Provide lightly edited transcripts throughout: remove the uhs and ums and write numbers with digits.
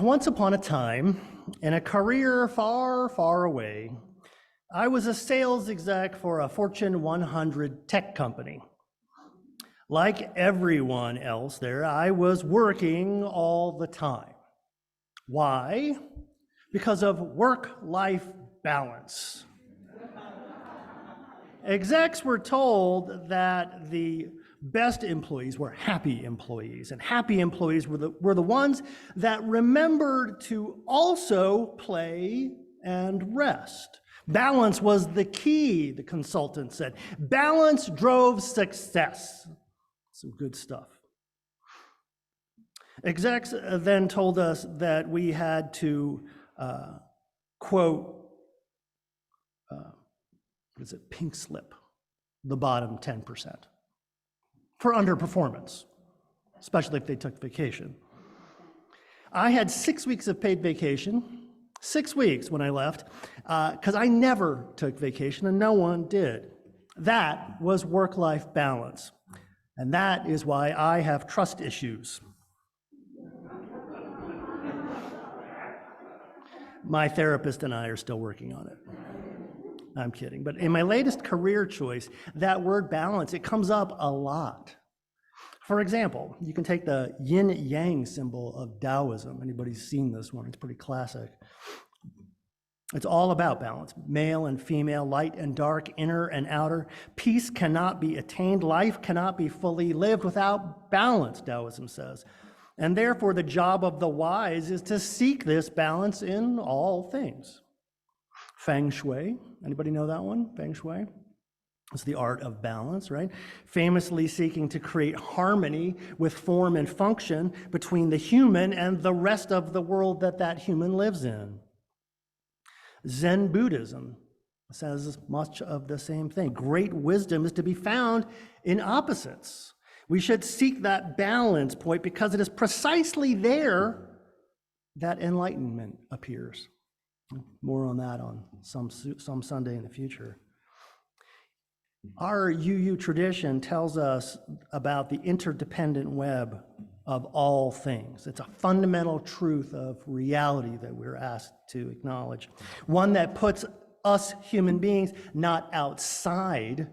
Once upon a time, in a career far, far away, I was a sales exec for a Fortune 100 tech company. Like everyone else there, I was working all the time. Why? Because of work-life balance. Execs were told that the best employees were happy employees, and happy employees were the ones that remembered to also play and rest. Balance was the key, the consultant said. Balance drove success. Some good stuff. Execs then told us that we had to, quote, pink slip the bottom 10%. For underperformance, especially if they took vacation. I had 6 weeks of paid vacation, 6 weeks when I left, because I never took vacation and no one did. That was work-life balance. And that is why I have trust issues. My therapist and I are still working on it. I'm kidding. But in my latest career choice, that word balance, it comes up a lot. For example, you can take the yin-yang symbol of Taoism. Anybody's seen this one? It's pretty classic. It's all about balance, male and female, light and dark, inner and outer. Peace cannot be attained. Life cannot be fully lived without balance, Taoism says. And therefore, the job of the wise is to seek this balance in all things. Feng Shui, anybody know that one? Feng Shui? It's the art of balance, right? Famously seeking to create harmony with form and function between the human and the rest of the world that human lives in. Zen Buddhism says much of the same thing. Great wisdom is to be found in opposites. We should seek that balance point because it is precisely there that enlightenment appears. More on that on some Sunday in the future. Our UU tradition tells us about the interdependent web of all things. It's a fundamental truth of reality that we're asked to acknowledge. One that puts us human beings not outside,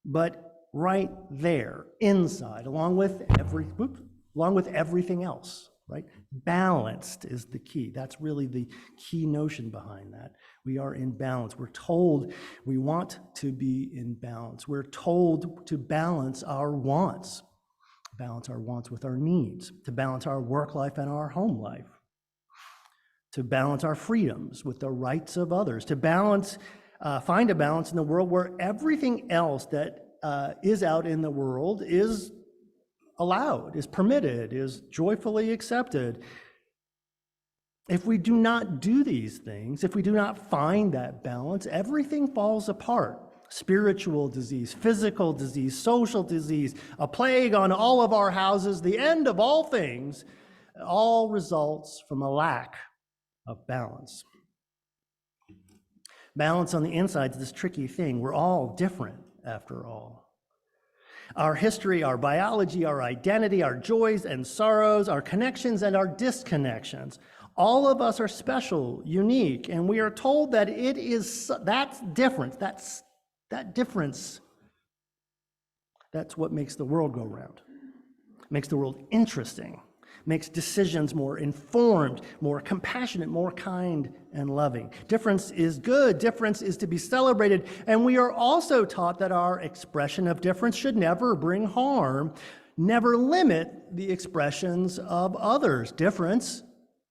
but right there, inside, along with everything else. Right? Balanced is the key. That's really the key notion behind that. We are in balance. We're told we want to be in balance. We're told to balance our wants with our needs, to balance our work life and our home life, to balance our freedoms with the rights of others, to balance, find a balance in the world where everything else that is out in the world is allowed, is permitted, is joyfully accepted. If we do not do these things, if we do not find that balance, everything falls apart. Spiritual disease, physical disease, social disease, a plague on all of our houses, the end of all things, all results from a lack of balance. Balance on the inside is this tricky thing. We're all different, after all. Our history, our biology, our identity, our joys and sorrows, our connections and our disconnections. All of us are special, unique, and we are told that it is that difference, that's what makes the world go round, makes the world interesting, makes decisions more informed, more compassionate, more kind and loving. Difference is good, difference is to be celebrated, and we are also taught that our expression of difference should never bring harm, never limit the expressions of others. Difference,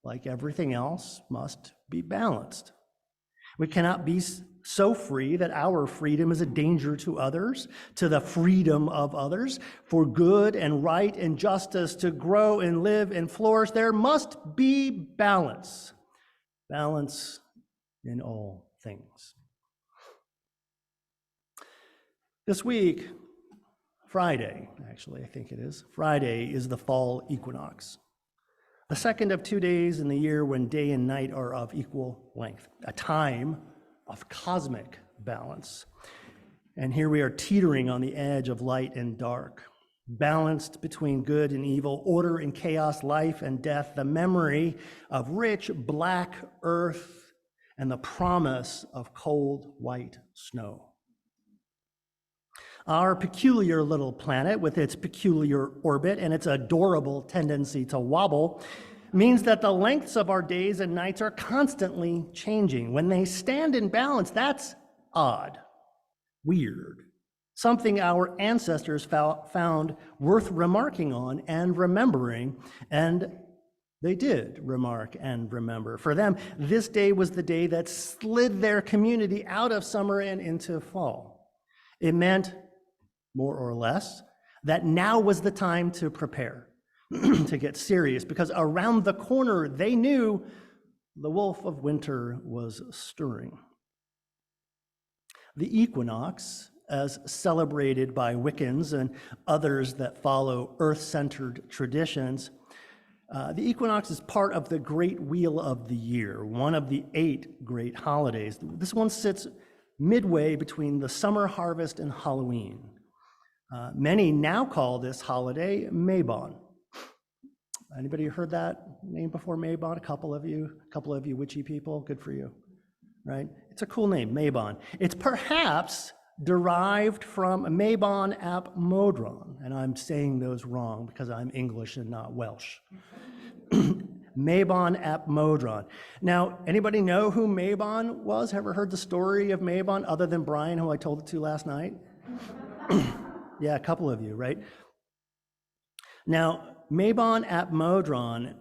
like everything else, must be balanced. We cannot be so free that our freedom is a danger to others, to the freedom of others. For good and right and justice to grow and live and flourish, there must be balance. Balance in all things. This week, Friday, actually, I think it is, Friday is the fall equinox. The second of 2 days in the year when day and night are of equal length, a time of cosmic balance. And here we are teetering on the edge of light and dark. balanced between good and evil, order and chaos, life and death, the memory of rich black earth, and the promise of cold white snow. Our peculiar little planet, with its peculiar orbit and its adorable tendency to wobble, means that the lengths of our days and nights are constantly changing. When they stand in balance, that's odd, weird, something our ancestors found worth remarking on and remembering, and they did remark and remember. For them, this day was the day that slid their community out of summer and into fall. It meant, more or less, that now was the time to prepare, to get serious, because around the corner they knew the wolf of winter was stirring. The equinox, as celebrated by Wiccans and others that follow earth-centered traditions, the equinox is part of the great wheel of the year, one of the 8 great holidays. This one sits midway between the summer harvest and Halloween. Many now call this holiday Mabon. Anybody heard that name before, Mabon? A couple of you witchy people, good for you, right? It's a cool name, Mabon. It's perhaps derived from Mabon ap Modron, and I'm saying those wrong because I'm English and not Welsh. Mabon ap Modron. Now, anybody know who Mabon was? Ever heard the story of Mabon other than Brian, who I told it to last night? Yeah, a couple of you, right? Now, Mabon ap Modron,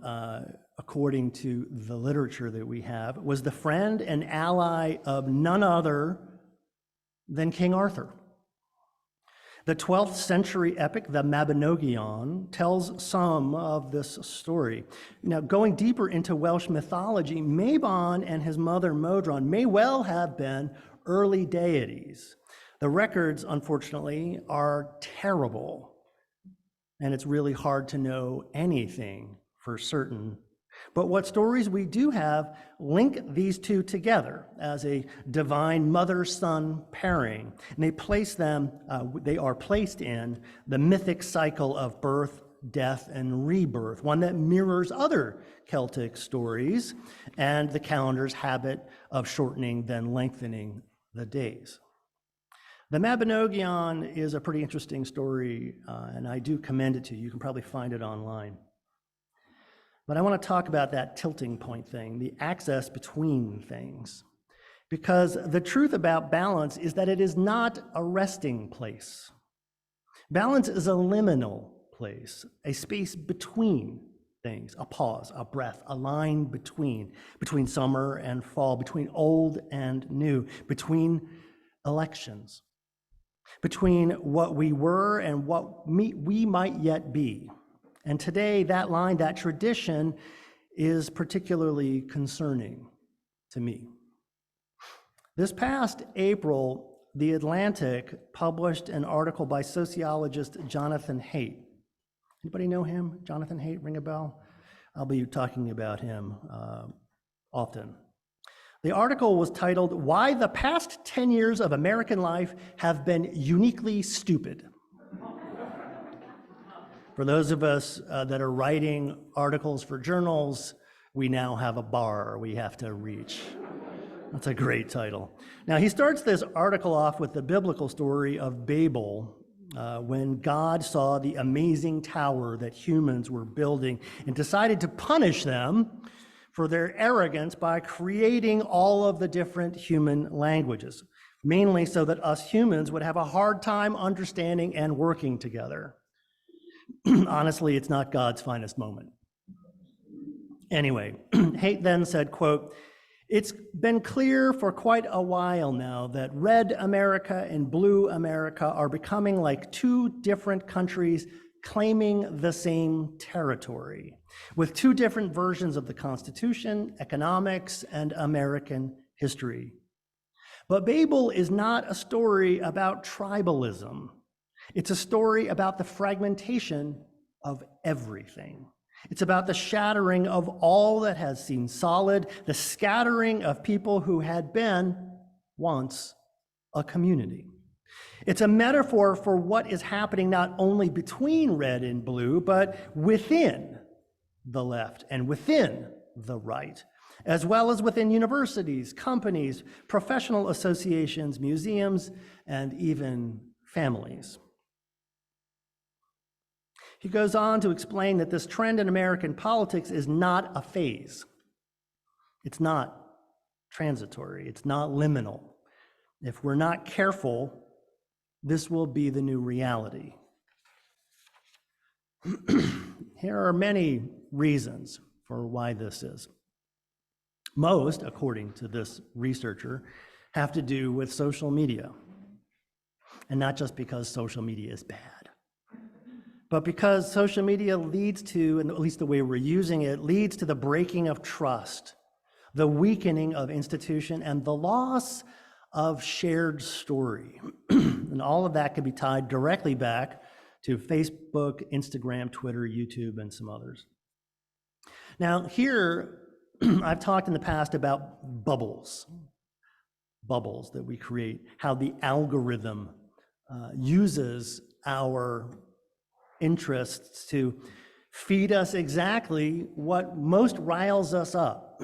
according to the literature that we have, was the friend and ally of none other than King Arthur. The 12th century epic, the Mabinogion, tells some of this story. Now, going deeper into Welsh mythology, Mabon and his mother Modron may well have been early deities. The records, unfortunately, are terrible, and it's really hard to know anything for certain. But what stories we do have link these two together as a divine mother-son pairing, and they are placed in the mythic cycle of birth, death, and rebirth, one that mirrors other Celtic stories and the calendar's habit of shortening then lengthening the days. The Mabinogion is a pretty interesting story, and I do commend it to you. You can probably find it online. But I want to talk about that tilting point thing, the axis between things. Because the truth about balance is that it is not a resting place. Balance is a liminal place, a space between things, a pause, a breath, a line between summer and fall, between old and new, between elections, between what we were and what we might yet be. And today, that line, that tradition, is particularly concerning to me. This past April, The Atlantic published an article by sociologist Jonathan Haidt. Anybody know him? Jonathan Haidt, ring a bell? I'll be talking about him often. The article was titled, "Why the Past 10 Years of American Life Have Been Uniquely Stupid." For those of us that are writing articles for journals, we now have a bar we have to reach. That's a great title. Now, he starts this article off with the biblical story of Babel, when God saw the amazing tower that humans were building and decided to punish them for their arrogance by creating all of the different human languages, mainly so that us humans would have a hard time understanding and working together. Honestly, it's not God's finest moment. Anyway, Haidt then said, quote, "It's been clear for quite a while now that red America and blue America are becoming like two different countries claiming the same territory, with two different versions of the Constitution, economics, and American history. But Babel is not a story about tribalism. It's a story about the fragmentation of everything. It's about the shattering of all that has seemed solid, the scattering of people who had been once a community. It's a metaphor for what is happening not only between red and blue, but within the left and within the right, as well as within universities, companies, professional associations, museums, and even families. He goes on to explain that this trend in American politics is not a phase. It's not transitory. It's not liminal. If we're not careful, this will be the new reality. Here are many reasons for why this is. Most, according to this researcher, have to do with social media. And not just because social media is bad, but because social media leads to, and at least the way we're using it, leads to the breaking of trust, the weakening of institution, and the loss of shared story. And all of that can be tied directly back to Facebook, Instagram, Twitter, YouTube, and some others. Now here, I've talked in the past about bubbles that we create, how the algorithm uses our interests to feed us exactly what most riles us up.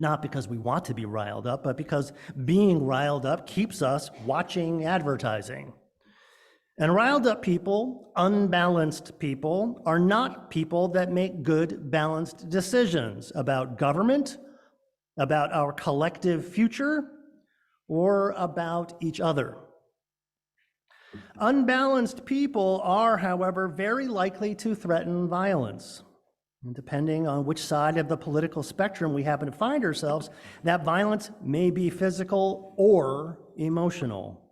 Not because we want to be riled up, but because being riled up keeps us watching advertising. And riled up people, unbalanced people, are not people that make good, balanced decisions about government, about our collective future, or about each other. Unbalanced people are, however, very likely to threaten violence. And depending on which side of the political spectrum we happen to find ourselves, that violence may be physical or emotional.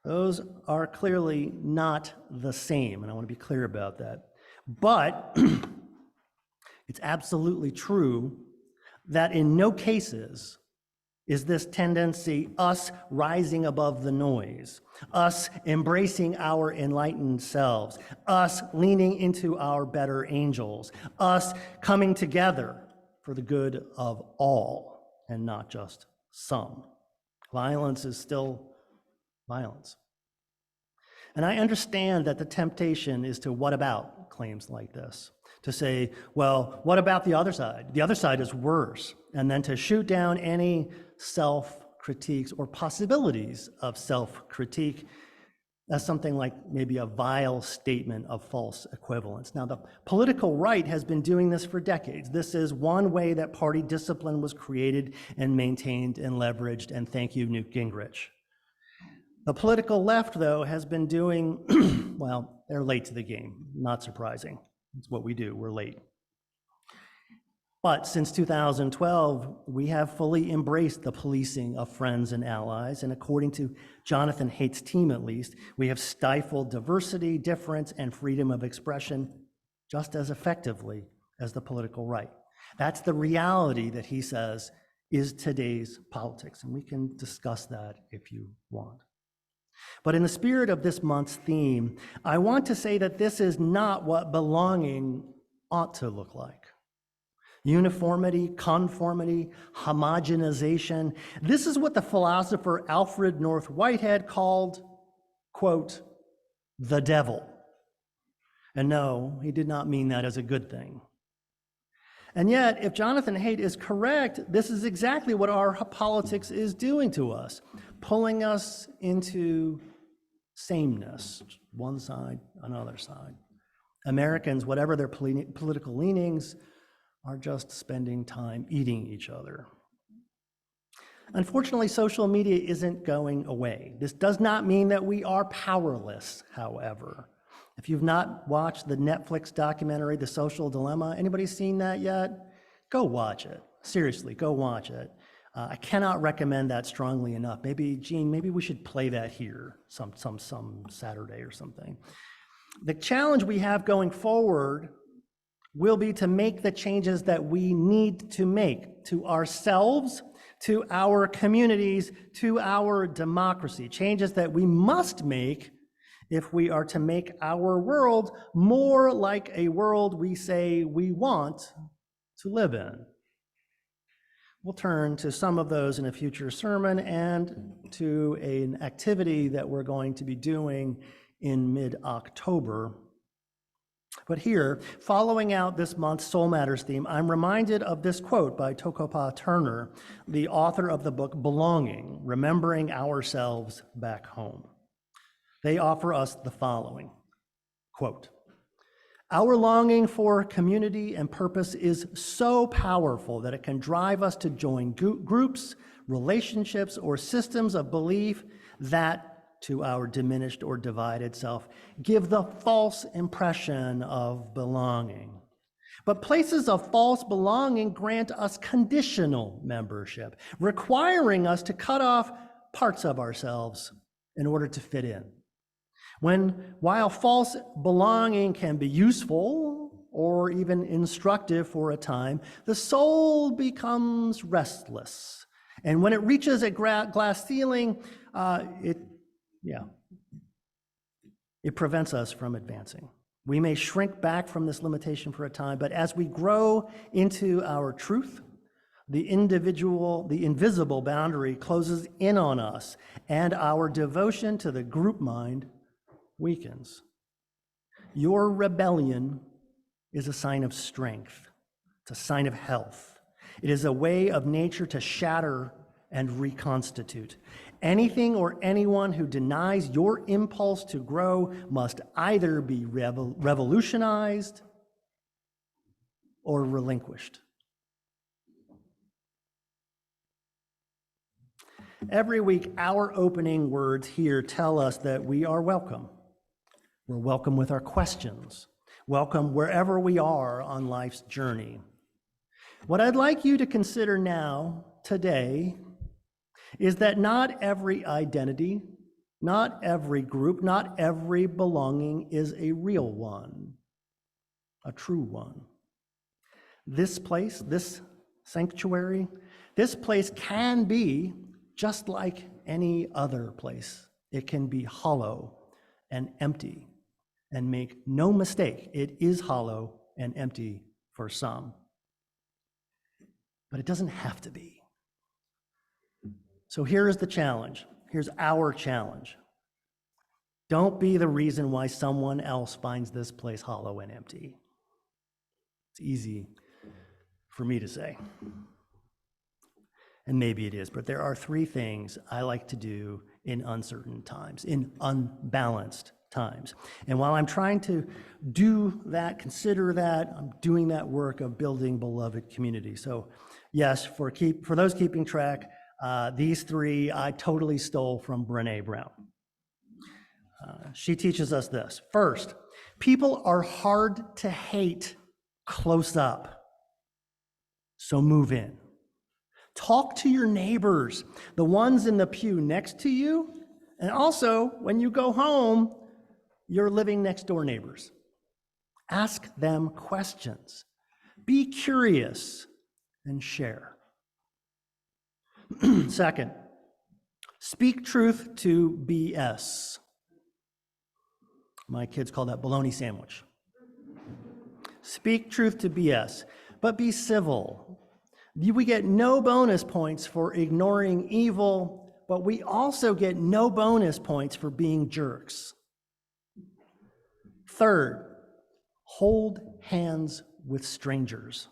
Those are clearly not the same, and I want to be clear about that. But it's absolutely true that in no cases is this tendency us rising above the noise, us embracing our enlightened selves, us leaning into our better angels, us coming together for the good of all and not just some. Violence is still violence. And I understand that the temptation is to what about claims like this, to say, well, what about the other side? The other side is worse. And then to shoot down any self-critiques or possibilities of self-critique as something like maybe a vile statement of false equivalence. Now, the political right has been doing this for decades. This is one way that party discipline was created and maintained and leveraged, and thank you, Newt Gingrich. The political left, though, has been doing, well, they're late to the game, not surprising. It's what we do, we're late. But since 2012, we have fully embraced the policing of friends and allies, and according to Jonathan Haidt's team at least, we have stifled diversity, difference, and freedom of expression just as effectively as the political right. That's the reality that he says is today's politics, and we can discuss that if you want. But in the spirit of this month's theme, I want to say that this is not what belonging ought to look like. Uniformity, conformity, homogenization. This is what the philosopher Alfred North Whitehead called, quote, the devil. And no, he did not mean that as a good thing. And yet, if Jonathan Haidt is correct, this is exactly what our politics is doing to us, pulling us into sameness, one side, another side. Americans, whatever their political leanings, are just spending time eating each other. Unfortunately, social media isn't going away. This does not mean that we are powerless, however. If you've not watched the Netflix documentary, The Social Dilemma, anybody seen that yet? Go watch it. Seriously, go watch it. I cannot recommend that strongly enough. Maybe, Gene, maybe we should play that here some Saturday or something. The challenge we have going forward will be to make the changes that we need to make to ourselves, to our communities, to our democracy, changes that we must make if we are to make our world more like a world we say we want to live in. We'll turn to some of those in a future sermon and to an activity that we're going to be doing in mid-October. But here, following out this month's Soul Matters theme, I'm reminded of this quote by Tokopa Turner, the author of the book Belonging, Remembering Ourselves Back Home. They offer us the following, quote, "Our longing for community and purpose is so powerful that it can drive us to join groups, relationships, or systems of belief that, to our diminished or divided self, give the false impression of belonging. But places of false belonging grant us conditional membership, requiring us to cut off parts of ourselves in order to fit in. While false belonging can be useful or even instructive for a time, the soul becomes restless. And when it reaches a glass ceiling, it prevents us from advancing. We may shrink back from this limitation for a time, but as we grow into our truth, the invisible boundary closes in on us, and our devotion to the group mind weakens. Your rebellion is a sign of strength. It's a sign of health. It is a way of nature to shatter and reconstitute. Anything or anyone who denies your impulse to grow must either be revolutionized or relinquished. Every week, our opening words here tell us that we are welcome. We're welcome with our questions, welcome wherever we are on life's journey. What I'd like you to consider now, today, is that not every identity, not every group, not every belonging is a real one, a true one. This place, this sanctuary, this place can be just like any other place. It can be hollow and empty, and make no mistake, it is hollow and empty for some. But it doesn't have to be. So here is the challenge. Here's our challenge. Don't be the reason why someone else finds this place hollow and empty. It's easy for me to say. And maybe it is, but there are three things I like to do in uncertain times, in unbalanced times. And while I'm trying to do that, consider that, I'm doing that work of building beloved community. So yes, for those keeping track, these three I totally stole from Brené Brown. She teaches us this. First, people are hard to hate close up, so move in. Talk to your neighbors, the ones in the pew next to you, and also when you go home, your living next door neighbors. Ask them questions. Be curious and share. Second, speak truth to BS. My kids call that bologna sandwich. Speak truth to BS, but be civil. We get no bonus points for ignoring evil, but we also get no bonus points for being jerks. Third, hold hands with strangers.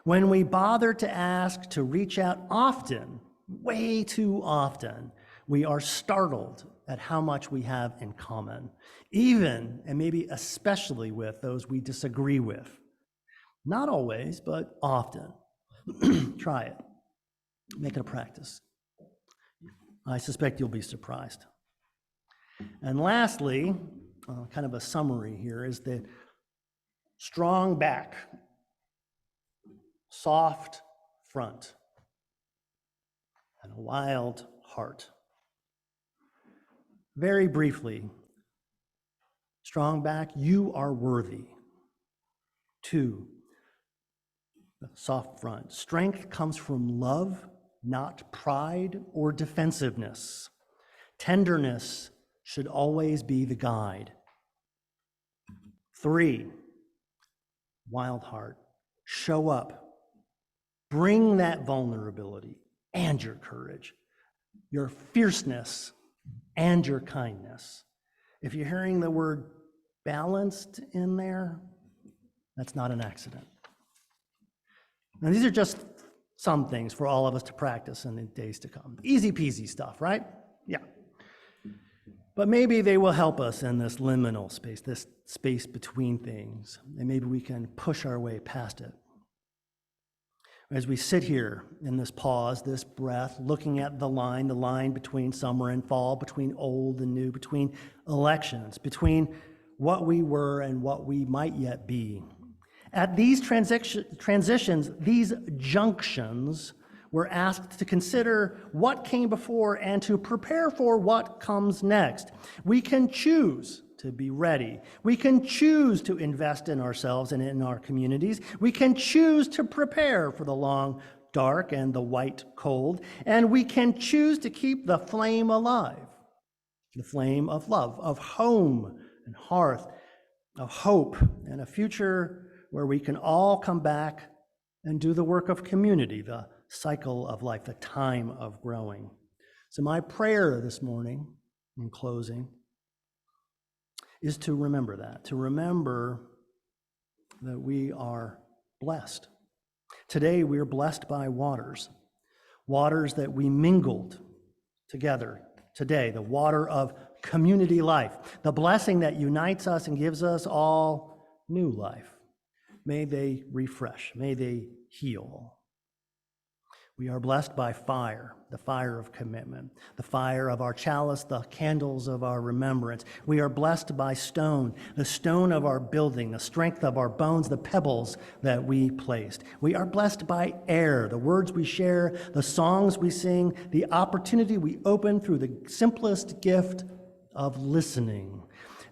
When we bother to ask to reach out often, way too often, we are startled at how much we have in common, even and maybe especially with those we disagree with. Not always, but often. Try it. Make it a practice. I suspect you'll be surprised. And lastly, kind of a summary here, is the strong back, soft front, and a wild heart. Very briefly, strong back, you are worthy. 2, soft front. Strength comes from love, not pride or defensiveness. Tenderness should always be the guide. 3, wild heart. Show up. Bring that vulnerability and your courage, your fierceness and your kindness. If you're hearing the word balanced in there, that's not an accident. Now, these are just some things for all of us to practice in the days to come. Easy peasy stuff, right? Yeah. But maybe they will help us in this liminal space, this space between things, and maybe we can push our way past it. As we sit here in this pause, this breath, looking at the line between summer and fall, between old and new, between elections, between what we were and what we might yet be. At these transitions, these junctions, we're asked to consider what came before and to prepare for what comes next. We can choose to be ready. We can choose to invest in ourselves and in our communities. We can choose to prepare for the long dark and the white cold. And we can choose to keep the flame alive, the flame of love, of home and hearth, of hope and a future where we can all come back and do the work of community, the cycle of life, the time of growing. So my prayer this morning, in closing, is to remember that, to remember that we are blessed. Today we are blessed by waters that we mingled together today, the water of community life, the blessing that unites us and gives us all new life. May they refresh, may they heal. We are blessed by fire, the fire of commitment, the fire of our chalice, the candles of our remembrance. We are blessed by stone, the stone of our building, the strength of our bones, the pebbles that we placed. We are blessed by air, the words we share, the songs we sing, the opportunity we open through the simplest gift of listening.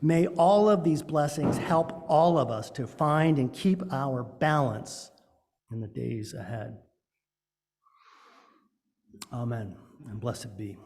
May all of these blessings help all of us to find and keep our balance in the days ahead. Amen, and blessed be.